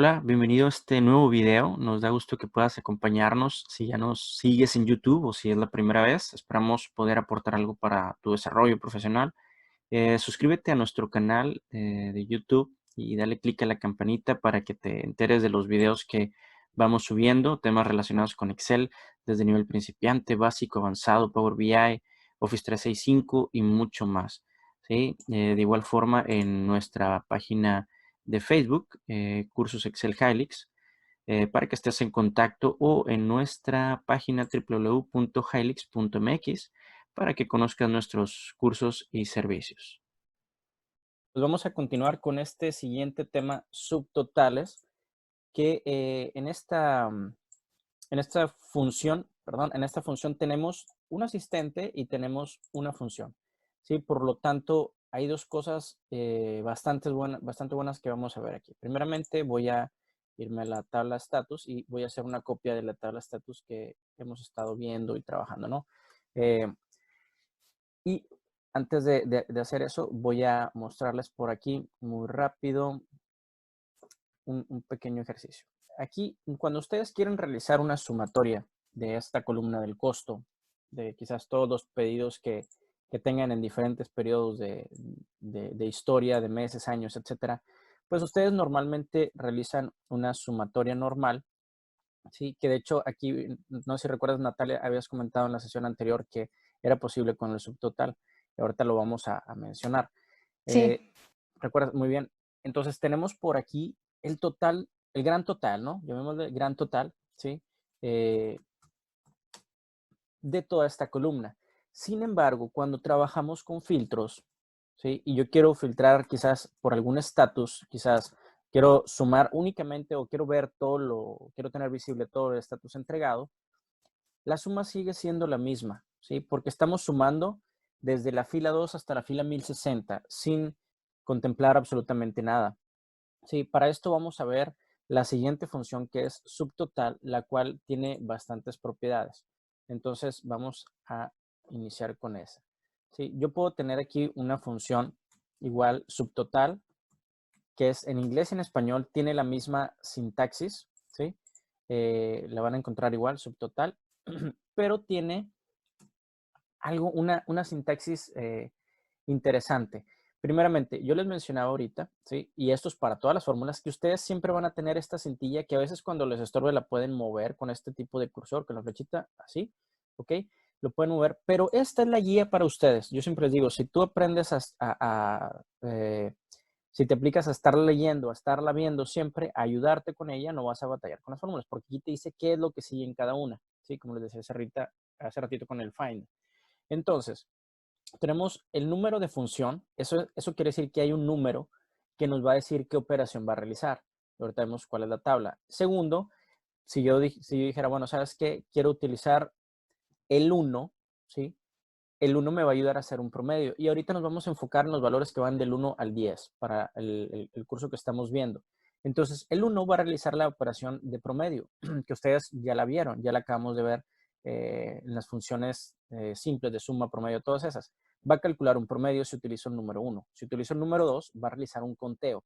Hola, bienvenido a este nuevo video. Nos da gusto que puedas acompañarnos. Si ya nos sigues en YouTube o si es la primera vez, esperamos poder aportar algo para tu desarrollo profesional. Suscríbete a nuestro canal de YouTube y dale clic a la campanita para que te enteres de los videos que vamos subiendo, temas relacionados con Excel, desde nivel principiante, básico, avanzado, Power BI, Office 365 y mucho más. ¿Sí? De igual forma, en nuestra página de Facebook, Cursos Excel Hilix, para que estés en contacto, o en nuestra página www.hilix.mx para que conozcas nuestros cursos y servicios. Pues vamos a continuar con este siguiente tema, subtotales, que en esta función, perdón, en esta función tenemos un asistente y tenemos una función, ¿sí? Por lo tanto, hay dos cosas bastante buenas que vamos a ver aquí. Primeramente, voy a irme a la tabla status y voy a hacer una copia de la tabla status que hemos estado viendo y trabajando, ¿no? Eh, y antes de hacer eso, voy a mostrarles por aquí muy rápido un pequeño ejercicio. Aquí, cuando ustedes quieren realizar una sumatoria de esta columna del costo, de quizás todos los pedidos que tengan en diferentes periodos de historia, de meses, años, etcétera, pues ustedes normalmente realizan una sumatoria normal, ¿sí? Que de hecho aquí, no sé si recuerdas, Natalia, habías comentado en la sesión anterior que era posible con el subtotal, y ahorita lo vamos a mencionar. Sí, Eh, Recuerdas muy bien. Entonces tenemos por aquí el total, el gran total, ¿no? Llamémosle gran total, ¿sí? Eh, de toda esta columna. Sin embargo, cuando trabajamos con filtros, ¿sí? Y yo quiero filtrar quizás por algún estatus, quizás quiero sumar únicamente o quiero ver quiero tener visible todo el estatus entregado, la suma sigue siendo la misma, ¿sí? Porque estamos sumando desde la fila 2 hasta la fila 1060 sin contemplar absolutamente nada. Sí, para esto vamos a ver la siguiente función, que es subtotal, la cual tiene bastantes propiedades. Entonces vamos a iniciar con esa. Sí, yo puedo tener aquí una función igual subtotal, que es en inglés y en español, tiene la misma sintaxis, ¿sí? La van a encontrar igual, subtotal, pero tiene una sintaxis interesante. Primeramente, yo les mencionaba ahorita, ¿sí? Y esto es para todas las fórmulas, que ustedes siempre van a tener esta cintilla que a veces cuando les estorbe la pueden mover con este tipo de cursor, con la flechita así, ¿ok? Lo pueden mover, pero esta es la guía para ustedes. Yo siempre les digo, si tú aprendes si te aplicas a estarla leyendo, a estarla viendo siempre, a ayudarte con ella, no vas a batallar con las fórmulas, porque aquí te dice qué es lo que sigue en cada una, ¿sí? Como les decía hace ratito con el find. Entonces, tenemos el número de función. Eso quiere decir que hay un número que nos va a decir qué operación va a realizar. Ahorita vemos cuál es la tabla. Segundo, si yo dijera, bueno, ¿sabes qué? Quiero utilizar el uno, ¿sí? El uno me va a ayudar a hacer un promedio. Y ahorita nos vamos a enfocar en los valores que van del 1 al 10 para el curso que estamos viendo. Entonces, el uno va a realizar la operación de promedio, que ustedes ya la vieron, ya la acabamos de ver en las funciones simples de suma, promedio, todas esas. Va a calcular un promedio si utilizo el número uno. Si utilizo el número 2, va a realizar un conteo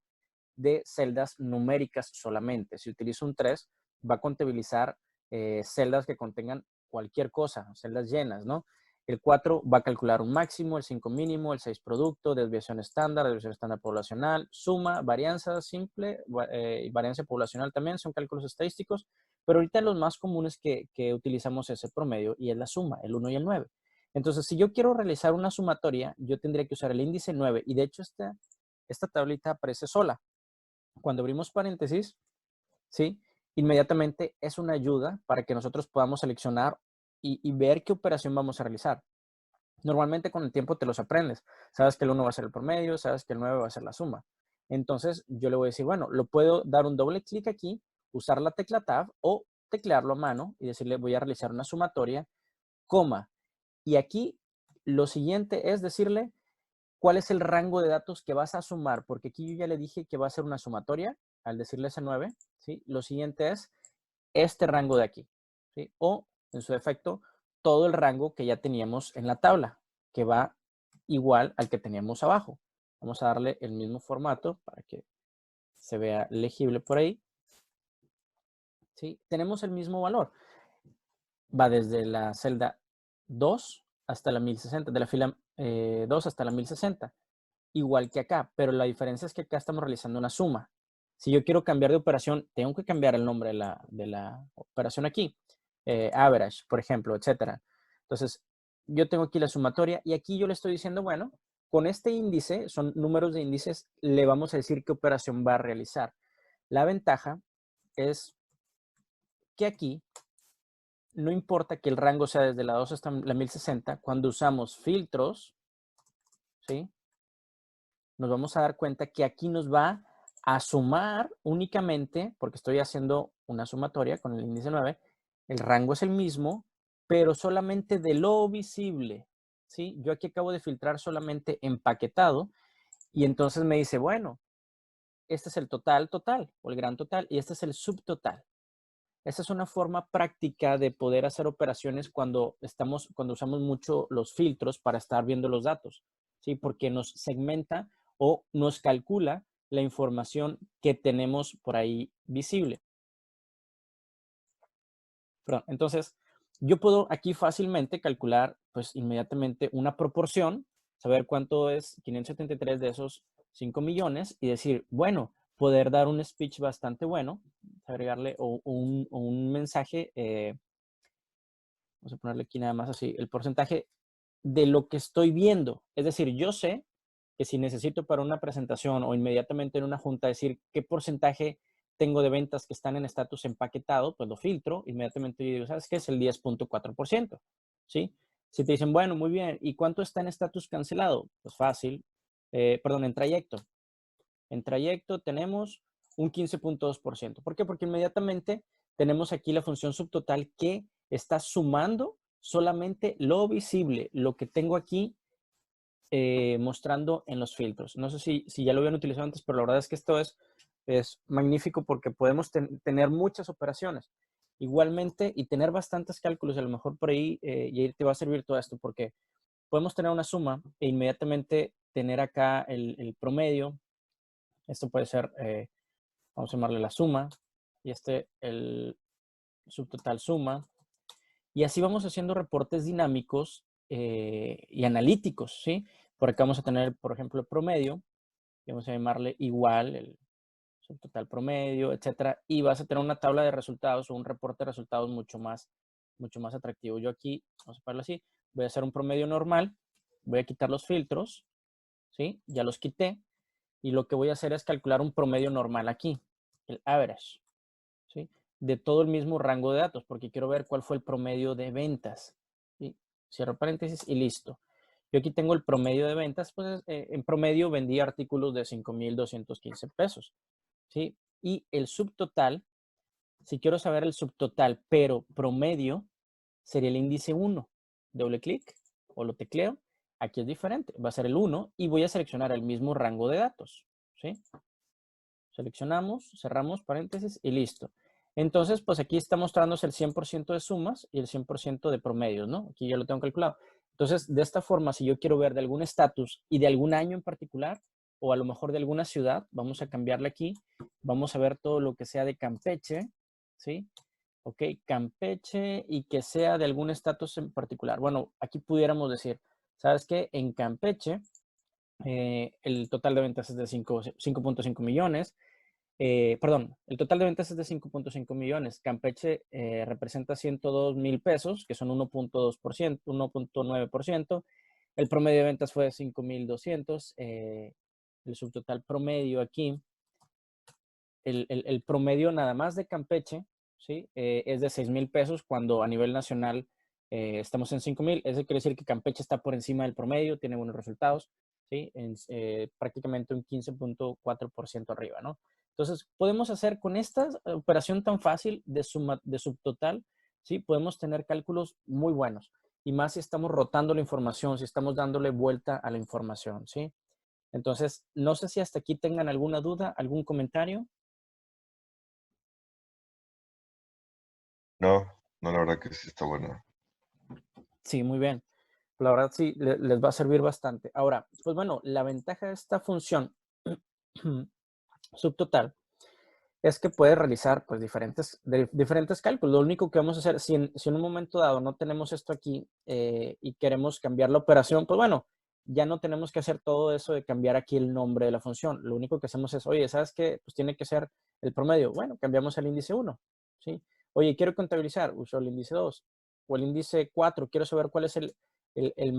de celdas numéricas solamente. Si utilizo un 3, va a contabilizar celdas que contengan cualquier cosa, celdas llenas, ¿no? El 4 va a calcular un máximo, el 5 mínimo, el 6 producto, desviación estándar poblacional, suma, varianza simple, varianza poblacional también, son cálculos estadísticos, pero ahorita los más comunes que utilizamos es el promedio y es la suma, el 1 y el 9. Entonces, si yo quiero realizar una sumatoria, yo tendría que usar el índice 9 y de hecho esta tablita aparece sola. Cuando abrimos paréntesis, ¿sí? Inmediatamente es una ayuda para que nosotros podamos seleccionar y ver qué operación vamos a realizar. Normalmente con el tiempo te los aprendes. Sabes que el 1 va a ser el promedio, sabes que el 9 va a ser la suma. Entonces yo le voy a decir, bueno, lo puedo dar un doble clic aquí, usar la tecla Tab o teclearlo a mano y decirle voy a realizar una sumatoria, coma. Y aquí lo siguiente es decirle cuál es el rango de datos que vas a sumar, porque aquí yo ya le dije que va a ser una sumatoria, al decirle ese 9, ¿sí? Lo siguiente es este rango de aquí, ¿sí? O, en su defecto, todo el rango que ya teníamos en la tabla, que va igual al que teníamos abajo. Vamos a darle el mismo formato para que se vea legible por ahí. ¿sí? Tenemos el mismo valor. Va desde la celda 2 hasta la 1060, de la fila 2 hasta la 1060, igual que acá, pero la diferencia es que acá estamos realizando una suma. Si yo quiero cambiar de operación, tengo que cambiar el nombre de la operación aquí, average, por ejemplo, etcétera. Entonces, yo tengo aquí la sumatoria y aquí yo le estoy diciendo, bueno, con este índice, son números de índices, le vamos a decir qué operación va a realizar. La ventaja es que aquí no importa que el rango sea desde la 2 hasta la 1060, cuando usamos filtros, ¿sí? Nos vamos a dar cuenta que aquí nos va a sumar únicamente, porque estoy haciendo una sumatoria con el índice 9, el rango es el mismo, pero solamente de lo visible, ¿sí? Yo aquí acabo de filtrar solamente empaquetado y entonces me dice, bueno, este es el total total o el gran total y este es el subtotal. Esa es una forma práctica de poder hacer operaciones cuando usamos mucho los filtros para estar viendo los datos, ¿sí? Porque nos segmenta o nos calcula la información que tenemos por ahí visible. Perdón, entonces, yo puedo aquí fácilmente calcular, pues inmediatamente una proporción, saber cuánto es 573 de esos 5 millones y decir, bueno, poder dar un speech bastante bueno, agregarle o un mensaje vamos a ponerle aquí nada más así, el porcentaje de lo que estoy viendo. Es decir, yo sé que si necesito para una presentación o inmediatamente en una junta decir qué porcentaje tengo de ventas que están en estatus empaquetado, pues lo filtro, inmediatamente yo digo, ¿sabes qué? Es el 10.4%, ¿sí? Si te dicen, bueno, muy bien, ¿y cuánto está en estatus cancelado? Pues fácil, perdón, en trayecto. En trayecto tenemos un 15.2%. ¿Por qué? Porque inmediatamente tenemos aquí la función subtotal que está sumando solamente lo visible, lo que tengo aquí mostrando en los filtros. No sé si ya lo habían utilizado antes, pero la verdad es que esto es magnífico porque podemos tener muchas operaciones igualmente y tener bastantes cálculos. A lo mejor por ahí, y te va a servir todo esto porque podemos tener una suma e inmediatamente tener acá el promedio. Esto puede ser, vamos a llamarle la suma, y el subtotal suma. Y así vamos haciendo reportes dinámicos y analíticos, ¿sí? Por acá vamos a tener, por ejemplo, el promedio, y vamos a llamarle igual, el subtotal promedio, etcétera, y vas a tener una tabla de resultados o un reporte de resultados mucho más atractivo. Yo aquí, vamos a ponerlo así, voy a hacer un promedio normal, voy a quitar los filtros, ¿sí? Ya los quité, y lo que voy a hacer es calcular un promedio normal aquí, el average, ¿sí? De todo el mismo rango de datos, porque quiero ver cuál fue el promedio de ventas, ¿sí? Cierro paréntesis y listo. Yo aquí tengo el promedio de ventas, pues en promedio vendí artículos de 5,215 pesos, ¿sí? Y el subtotal, si quiero saber el subtotal, pero promedio, sería el índice 1. Doble clic o lo tecleo. Aquí es diferente, va a ser el 1 y voy a seleccionar el mismo rango de datos, ¿sí? Seleccionamos, cerramos paréntesis y listo. Entonces, pues aquí está mostrándose el 100% de sumas y el 100% de promedios, ¿no? Aquí ya lo tengo calculado. Entonces, de esta forma, si yo quiero ver de algún estatus y de algún año en particular, o a lo mejor de alguna ciudad, vamos a cambiarle aquí. Vamos a ver todo lo que sea de Campeche, ¿sí? Ok, Campeche y que sea de algún estatus en particular. Bueno, aquí pudiéramos decir, ¿sabes qué? En Campeche, el total de ventas es de 5.5 millones. Perdón, el total de ventas es de 5.5 millones. Campeche representa 102,000 pesos, que son 1.2%, 1.9%. El promedio de ventas fue de 5,200. El subtotal promedio aquí, el promedio nada más de Campeche, ¿sí? Es de 6,000 pesos cuando a nivel nacional estamos en 5,000. Eso quiere decir que Campeche está por encima del promedio, tiene buenos resultados, ¿sí? Prácticamente un 15.4% arriba, ¿no? Entonces, podemos hacer con esta operación tan fácil de subtotal, ¿sí? Podemos tener cálculos muy buenos. Y más si estamos rotando la información, si estamos dándole vuelta a la información, ¿sí? Entonces, no sé si hasta aquí tengan alguna duda, algún comentario. No, no, la verdad que sí está bueno. Sí, muy bien. La verdad sí, les va a servir bastante. Ahora, pues bueno, la ventaja de esta función subtotal es que puedes realizar pues diferentes cálculos. Lo único que vamos a hacer, si en un momento dado no tenemos esto aquí y queremos cambiar la operación, pues bueno, ya no tenemos que hacer todo eso de cambiar aquí el nombre de la función. Lo único que hacemos es, oye, ¿sabes qué? Pues tiene que ser el promedio. Bueno, cambiamos el índice 1, ¿sí? Oye, quiero contabilizar, uso el índice 2 o el índice 4. Quiero saber cuál es el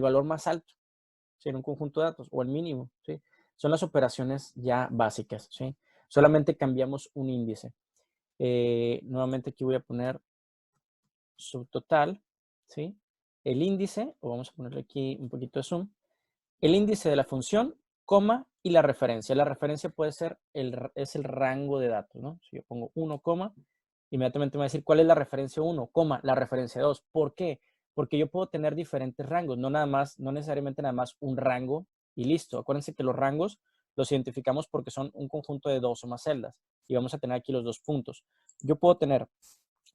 valor más alto, ¿sí? En un conjunto de datos o el mínimo, ¿sí? Son las operaciones ya básicas, ¿sí? Solamente cambiamos un índice. Nuevamente aquí voy a poner subtotal, ¿sí? El índice, o vamos a ponerle aquí un poquito de zoom, el índice de la función, coma, y la referencia. La referencia puede ser, es el rango de datos, ¿no? Si yo pongo 1, coma, inmediatamente me va a decir cuál es la referencia 1, coma, la referencia 2. ¿Por qué? Porque yo puedo tener diferentes rangos, no necesariamente nada más un rango y listo. Acuérdense que los rangos los identificamos porque son un conjunto de 2 o más celdas y vamos a tener aquí los 2 puntos. Yo puedo tener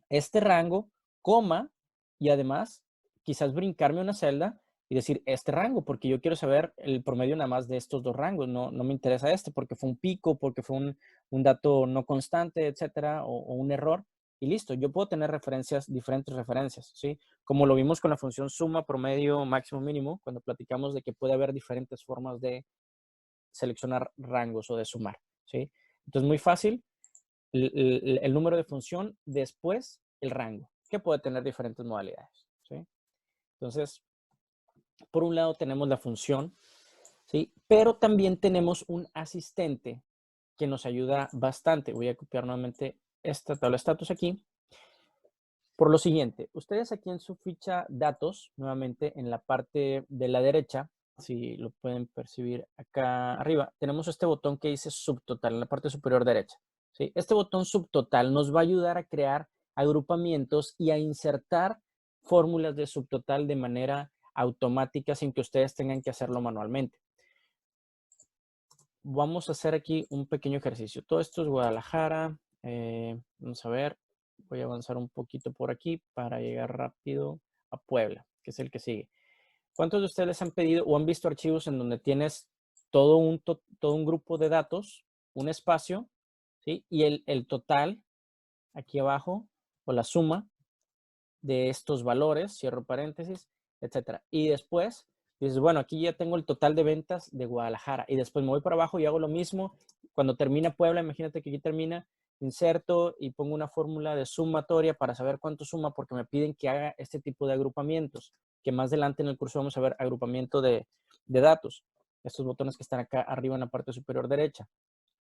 este rango, coma, y además quizás brincarme una celda y decir este rango, porque yo quiero saber el promedio nada más de estos dos rangos, no me interesa este porque fue un pico, porque fue un dato no constante, etcétera, o un error, y listo, yo puedo tener referencias, diferentes referencias, ¿sí? Como lo vimos con la función suma, promedio, máximo, mínimo, cuando platicamos de que puede haber diferentes formas de seleccionar rangos o de sumar, ¿sí? Entonces, muy fácil, el número de función, después el rango, que puede tener diferentes modalidades, ¿sí? Entonces, por un lado tenemos la función, ¿sí? Pero también tenemos un asistente que nos ayuda bastante. Voy a copiar nuevamente esta tabla de status aquí. Por lo siguiente, ustedes aquí en su ficha datos, nuevamente en la parte de la derecha, si lo pueden percibir acá arriba, tenemos este botón que dice subtotal en la parte superior derecha, ¿sí? Este botón subtotal nos va a ayudar a crear agrupamientos y a insertar fórmulas de subtotal de manera automática sin que ustedes tengan que hacerlo manualmente. Vamos a hacer aquí un pequeño ejercicio. Todo esto es Guadalajara. Vamos a ver. Voy a avanzar un poquito por aquí para llegar rápido a Puebla, que es el que sigue. ¿Cuántos de ustedes les han pedido o han visto archivos en donde tienes todo un grupo de datos, un espacio, ¿sí? Y el total aquí abajo, o la suma de estos valores, cierro paréntesis, etcétera. Y después dices, bueno, aquí ya tengo el total de ventas de Guadalajara. Y después me voy para abajo y hago lo mismo. Cuando termina Puebla, imagínate que aquí termina, inserto y pongo una fórmula de sumatoria para saber cuánto suma, porque me piden que haga este tipo de agrupamientos, que más adelante en el curso vamos a ver agrupamiento de datos. Estos botones que están acá arriba en la parte superior derecha.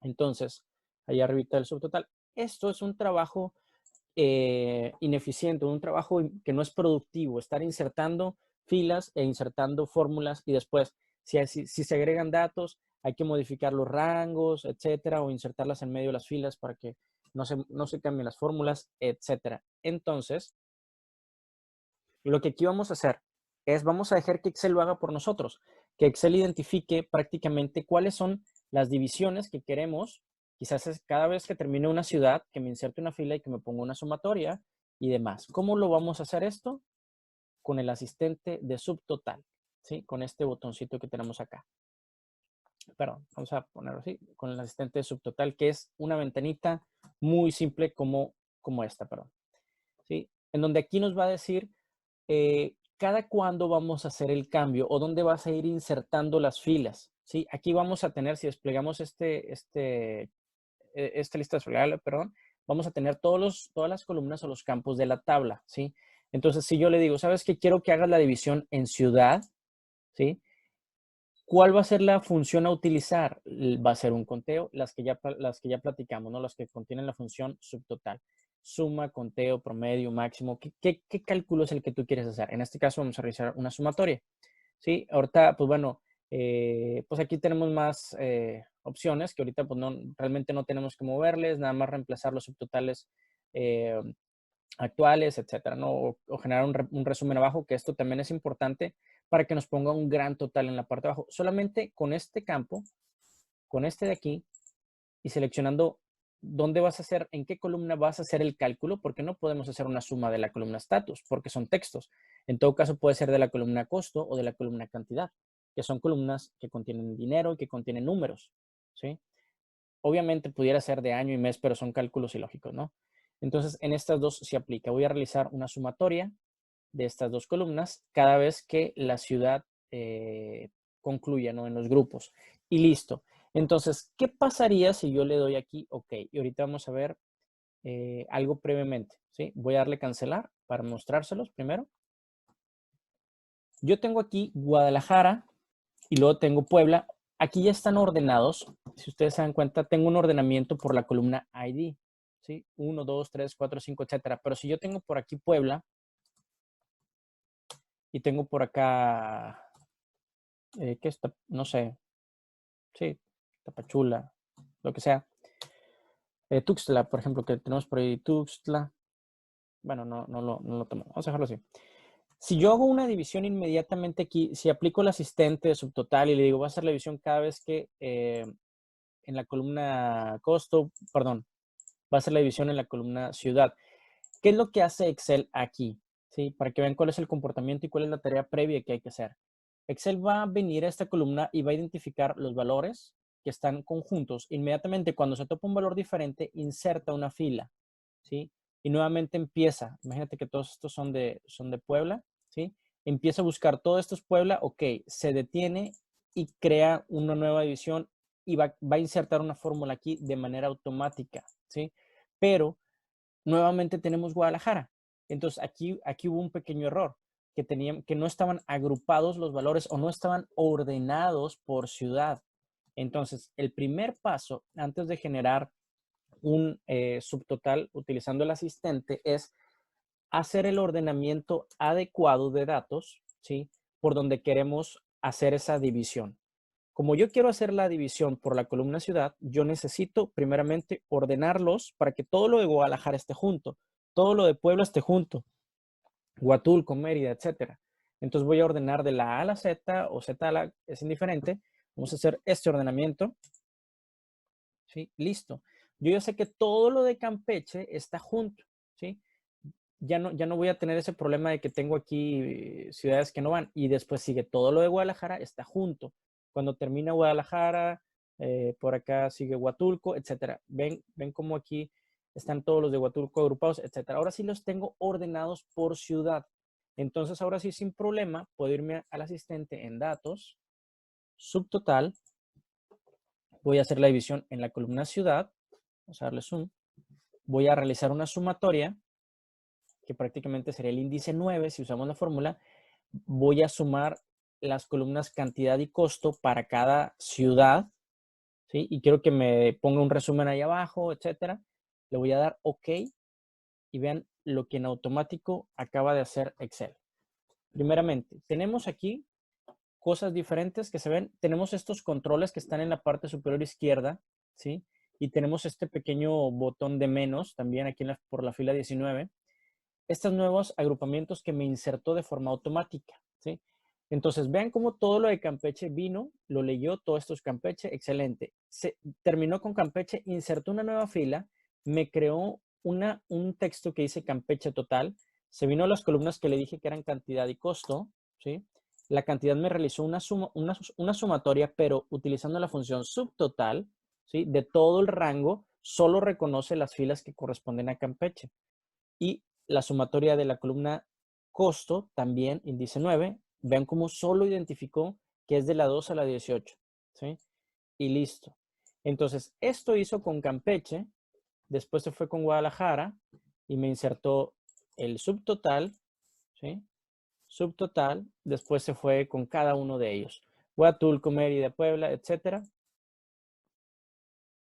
Entonces, allá arriba del subtotal. Esto es un trabajo ineficiente, un trabajo que no es productivo, estar insertando filas e insertando fórmulas y después, si se agregan datos, hay que modificar los rangos, etcétera, o insertarlas en medio de las filas para que no se cambien las fórmulas, etcétera. Entonces, lo que aquí vamos a hacer es, vamos a dejar que Excel lo haga por nosotros, que Excel identifique prácticamente cuáles son las divisiones que queremos. Quizás es cada vez que termine una ciudad, que me inserte una fila y que me ponga una sumatoria y demás. ¿Cómo lo vamos a hacer esto? Con el asistente de subtotal, ¿sí? Con este botoncito que tenemos acá. Perdón, vamos a ponerlo así, con el asistente de subtotal, que es una ventanita muy simple como esta, perdón, ¿sí? En donde aquí nos va a decir cada cuándo vamos a hacer el cambio o dónde vas a ir insertando las filas, ¿sí? Aquí vamos a tener, si desplegamos esta lista desplegable, perdón, vamos a tener todas las columnas o los campos de la tabla, ¿sí? Entonces, si yo le digo, ¿sabes qué? Quiero que hagas la división en ciudad, ¿sí? ¿Cuál va a ser la función a utilizar? Va a ser un conteo, las que ya platicamos, ¿no? Las que contienen la función subtotal. Suma, conteo, promedio, máximo. ¿Qué cálculo es el que tú quieres hacer? En este caso vamos a realizar una sumatoria. ¿Sí? Ahorita, pues bueno, pues aquí tenemos más opciones que ahorita pues realmente no tenemos que moverles, nada más reemplazar los subtotales eh, actuales, etcétera, ¿no? O generar un resumen abajo, que esto también es importante para que nos ponga un gran total en la parte de abajo. Solamente con este campo, con este de aquí, y seleccionando dónde vas a hacer, en qué columna vas a hacer el cálculo, porque no podemos hacer una suma de la columna status, porque son textos. En todo caso, puede ser de la columna costo o de la columna cantidad, que son columnas que contienen dinero y que contienen números, ¿sí? Obviamente pudiera ser de año y mes, pero son cálculos ilógicos, ¿no? Entonces, en estas dos se aplica. Voy a realizar una sumatoria de estas dos columnas cada vez que la ciudad concluya, ¿no? En los grupos. Y listo. Entonces, ¿qué pasaría si yo le doy aquí OK? Y ahorita vamos a ver algo brevemente, ¿sí? Voy a darle cancelar para mostrárselos primero. Yo tengo aquí Guadalajara y luego tengo Puebla. Aquí ya están ordenados. Si ustedes se dan cuenta, tengo un ordenamiento por la columna ID, ¿sí? 1, 2, 3, 4, 5, etcétera. Pero si yo tengo por aquí Puebla y tengo por acá, ¿qué está? No sé, sí, Tapachula, lo que sea. Tuxtla, por ejemplo, que tenemos por ahí Tuxtla. Bueno, no lo tomo. Vamos a dejarlo así. Si yo hago una división inmediatamente aquí, si aplico el asistente de subtotal y le digo, voy a hacer la división cada vez que en la columna costo, perdón, va a ser la división en la columna ciudad. ¿Qué es lo que hace Excel aquí? ¿Sí? Para que vean cuál es el comportamiento y cuál es la tarea previa que hay que hacer. Excel va a venir a esta columna y va a identificar los valores que están conjuntos. Inmediatamente cuando se topa un valor diferente, inserta una fila, ¿sí? Y nuevamente empieza. Imagínate que todos estos son de Puebla, ¿sí? Empieza a buscar todo esto es Puebla, ok, se detiene y crea una nueva división y va a insertar una fórmula aquí de manera automática, ¿sí? Pero nuevamente tenemos Guadalajara. Entonces aquí hubo un pequeño error, que no estaban agrupados los valores o no estaban ordenados por ciudad. Entonces, el primer paso antes de generar un subtotal utilizando el asistente es hacer el ordenamiento adecuado de datos, ¿sí? Por donde queremos hacer esa división. Como yo quiero hacer la división por la columna ciudad, yo necesito primeramente ordenarlos para que todo lo de Guadalajara esté junto, todo lo de Puebla esté junto, Huatulco, Mérida, etcétera. Entonces voy a ordenar de la A a la Z o Z a la, es indiferente. Vamos a hacer este ordenamiento. ¿Sí? Listo. Yo ya sé que todo lo de Campeche está junto, ¿sí? Ya no voy a tener ese problema de que tengo aquí ciudades que no van y después sigue todo lo de Guadalajara, está junto. Cuando termina Guadalajara, por acá sigue Huatulco, etcétera. Ven cómo aquí están todos los de Huatulco agrupados, etcétera. Ahora sí los tengo ordenados por ciudad. Entonces, ahora sí, sin problema, puedo irme al asistente en datos, subtotal, voy a hacer la división en la columna ciudad, vamos a darle zoom, voy a realizar una sumatoria, que prácticamente sería el índice 9, si usamos la fórmula, voy a sumar las columnas cantidad y costo para cada ciudad, ¿sí? Y quiero que me ponga un resumen ahí abajo, etcétera. Le voy a dar OK y vean lo que en automático acaba de hacer Excel. Primeramente, tenemos aquí cosas diferentes que se ven. Tenemos estos controles que están en la parte superior izquierda, ¿sí? Y tenemos este pequeño botón de menos también aquí por la fila 19. Estos nuevos agrupamientos que me insertó de forma automática, ¿sí? Entonces, vean cómo todo lo de Campeche vino, lo leyó, todo esto es Campeche, excelente. Se terminó con Campeche, insertó una nueva fila, me creó un texto que dice Campeche total, se vino a las columnas que le dije que eran cantidad y costo, ¿sí? La cantidad me realizó una sumatoria, pero utilizando la función subtotal, ¿sí? De todo el rango, solo reconoce las filas que corresponden a Campeche. Y la sumatoria de la columna costo, también índice 9, vean cómo solo identificó que es de la 2 a la 18, ¿sí? Y listo. Entonces, esto hizo con Campeche, después se fue con Guadalajara y me insertó el subtotal, ¿sí? Subtotal, después se fue con cada uno de ellos. Huatulco, Mérida, Puebla, etcétera.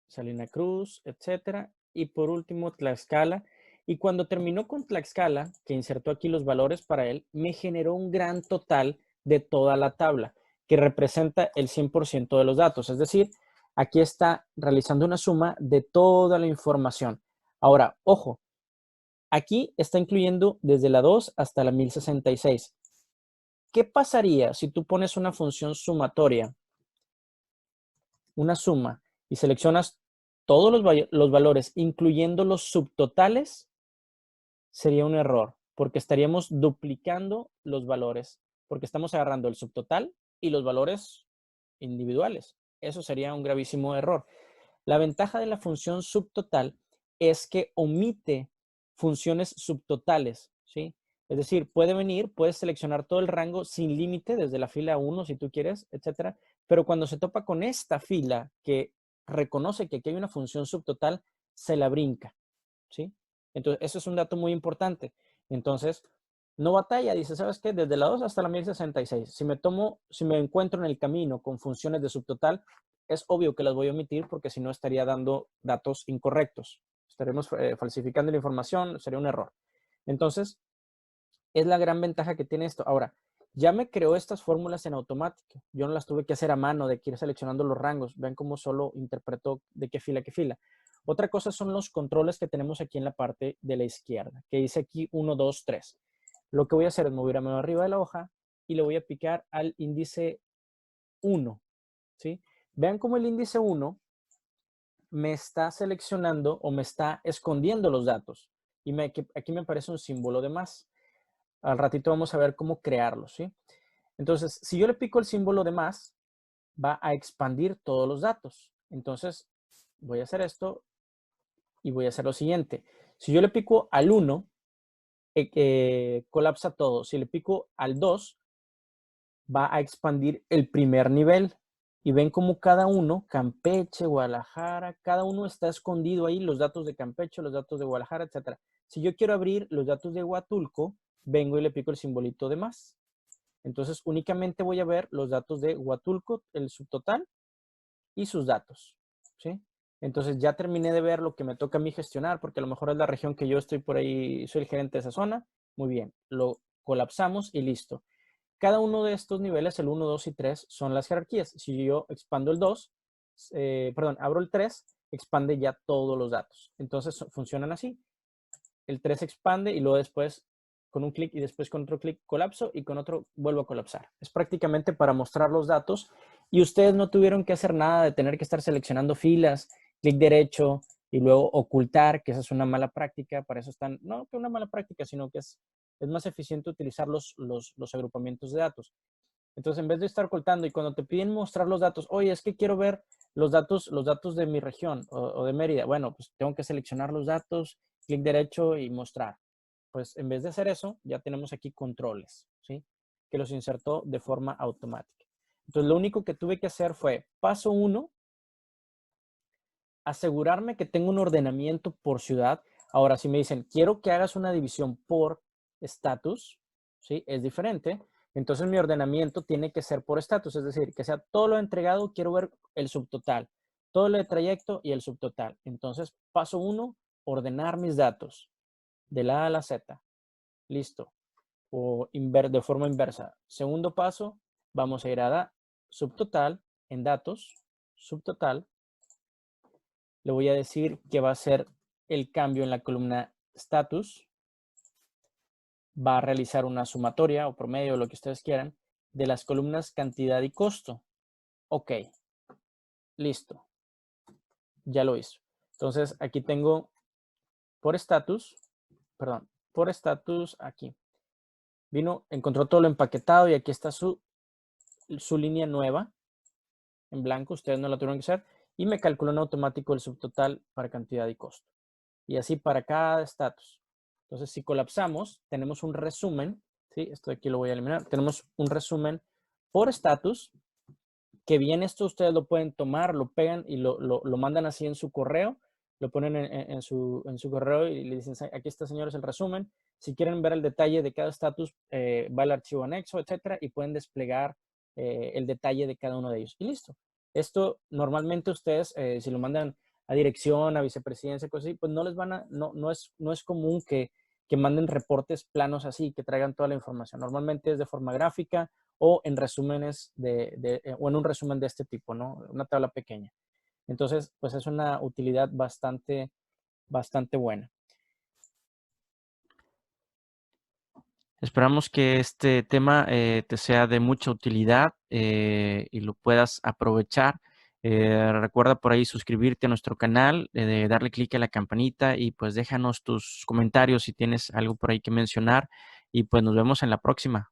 Salina Cruz, etcétera. Y por último, Tlaxcala. Y cuando terminó con Tlaxcala, que insertó aquí los valores para él, me generó un gran total de toda la tabla, que representa el 100% de los datos. Es decir, aquí está realizando una suma de toda la información. Ahora, ojo, aquí está incluyendo desde la 2 hasta la 1066. ¿Qué pasaría si tú pones una función sumatoria, una suma, y seleccionas todos los valores, incluyendo los subtotales? Sería un error, porque estaríamos duplicando los valores, porque estamos agarrando el subtotal y los valores individuales. Eso sería un gravísimo error. La ventaja de la función subtotal es que omite funciones subtotales, ¿sí? Es decir, puedes seleccionar todo el rango sin límite desde la fila 1 si tú quieres, etcétera, pero cuando se topa con esta fila que reconoce que aquí hay una función subtotal, se la brinca, ¿sí? Entonces, eso es un dato muy importante. Entonces, no batalla, dice, ¿sabes qué? Desde la 2 hasta la 1066. Si me encuentro en el camino con funciones de subtotal, es obvio que las voy a omitir porque si no estaría dando datos incorrectos. Estaremos falsificando la información, sería un error. Entonces, es la gran ventaja que tiene esto. Ahora, ya me creó estas fórmulas en automático. Yo no las tuve que hacer a mano de que ir seleccionando los rangos. Ven cómo solo interpretó de qué fila a qué fila. Otra cosa son los controles que tenemos aquí en la parte de la izquierda, que dice aquí 1, 2, 3. Lo que voy a hacer es mover a mano arriba de la hoja y le voy a picar al índice 1. ¿Sí? Vean cómo el índice 1 me está seleccionando o me está escondiendo los datos. Y aquí me aparece un símbolo de más. Al ratito vamos a ver cómo crearlos, ¿sí? Entonces, si yo le pico el símbolo de más, va a expandir todos los datos. Entonces, voy a hacer esto y voy a hacer lo siguiente. Si yo le pico al 1, colapsa todo. Si le pico al 2, va a expandir el primer nivel. Y ven cómo cada uno, Campeche, Guadalajara, cada uno está escondido ahí, los datos de Campeche, los datos de Guadalajara, etc. Si yo quiero abrir los datos de Huatulco, vengo y le pico el simbolito de más. Entonces, únicamente voy a ver los datos de Huatulco, el subtotal, y sus datos, ¿sí? Entonces, ya terminé de ver lo que me toca a mí gestionar, porque a lo mejor es la región que yo estoy por ahí, soy el gerente de esa zona. Muy bien, lo colapsamos y listo. Cada uno de estos niveles, el 1, 2 y 3, son las jerarquías. Si yo expando el 2, abro el 3, expande ya todos los datos. Entonces, funcionan así. El 3 expande y luego después con un clic y después con otro clic colapso y con otro vuelvo a colapsar. Es prácticamente para mostrar los datos y ustedes no tuvieron que hacer nada de tener que estar seleccionando filas, clic derecho y luego ocultar, que esa es una mala práctica. Para eso están, no que una mala práctica, sino que es más eficiente utilizar los agrupamientos de datos. Entonces, en vez de estar ocultando y cuando te piden mostrar los datos, oye, es que quiero ver los datos de mi región o de Mérida. Bueno, pues tengo que seleccionar los datos, clic derecho y mostrar. Pues en vez de hacer eso, ya tenemos aquí controles, ¿sí? Que los insertó de forma automática. Entonces, lo único que tuve que hacer fue, paso 1, asegurarme que tengo un ordenamiento por ciudad. Ahora, si me dicen, quiero que hagas una división por estatus, ¿sí? Es diferente. Entonces, mi ordenamiento tiene que ser por estatus, es decir, que sea todo lo entregado, quiero ver el subtotal, todo lo de trayecto y el subtotal. Entonces, paso 1, ordenar mis datos de la A a la Z. Listo. O de forma inversa. Segundo paso, vamos a ir a subtotal, en datos, subtotal. Le voy a decir que va a ser el cambio en la columna status. Va a realizar una sumatoria o promedio, lo que ustedes quieran, de las columnas cantidad y costo. Ok. Listo. Ya lo hizo. Entonces, aquí tengo por estatus, aquí. Encontró todo lo empaquetado y aquí está su línea nueva en blanco. Ustedes no la tuvieron que hacer. Y me calculó en automático el subtotal para cantidad y costo. Y así para cada estatus. Entonces, si colapsamos, tenemos un resumen, ¿sí? Esto de aquí lo voy a eliminar. Tenemos un resumen por estatus, que bien esto ustedes lo pueden tomar, lo pegan y lo mandan así en su correo, lo ponen en su correo y le dicen, aquí está, señores, el resumen. Si quieren ver el detalle de cada estatus, va al archivo anexo, etcétera, y pueden desplegar el detalle de cada uno de ellos. Y listo. Esto normalmente ustedes, si lo mandan a dirección, a vicepresidencia, cosas así, pues no les van a, no es común que manden reportes planos así, que traigan toda la información. Normalmente es de forma gráfica o en resúmenes o en un resumen de este tipo, ¿no? Una tabla pequeña. Entonces, pues es una utilidad bastante buena. Esperamos que este tema te sea de mucha utilidad y lo puedas aprovechar. Recuerda por ahí suscribirte a nuestro canal, darle clic a la campanita y pues déjanos tus comentarios si tienes algo por ahí que mencionar y pues nos vemos en la próxima.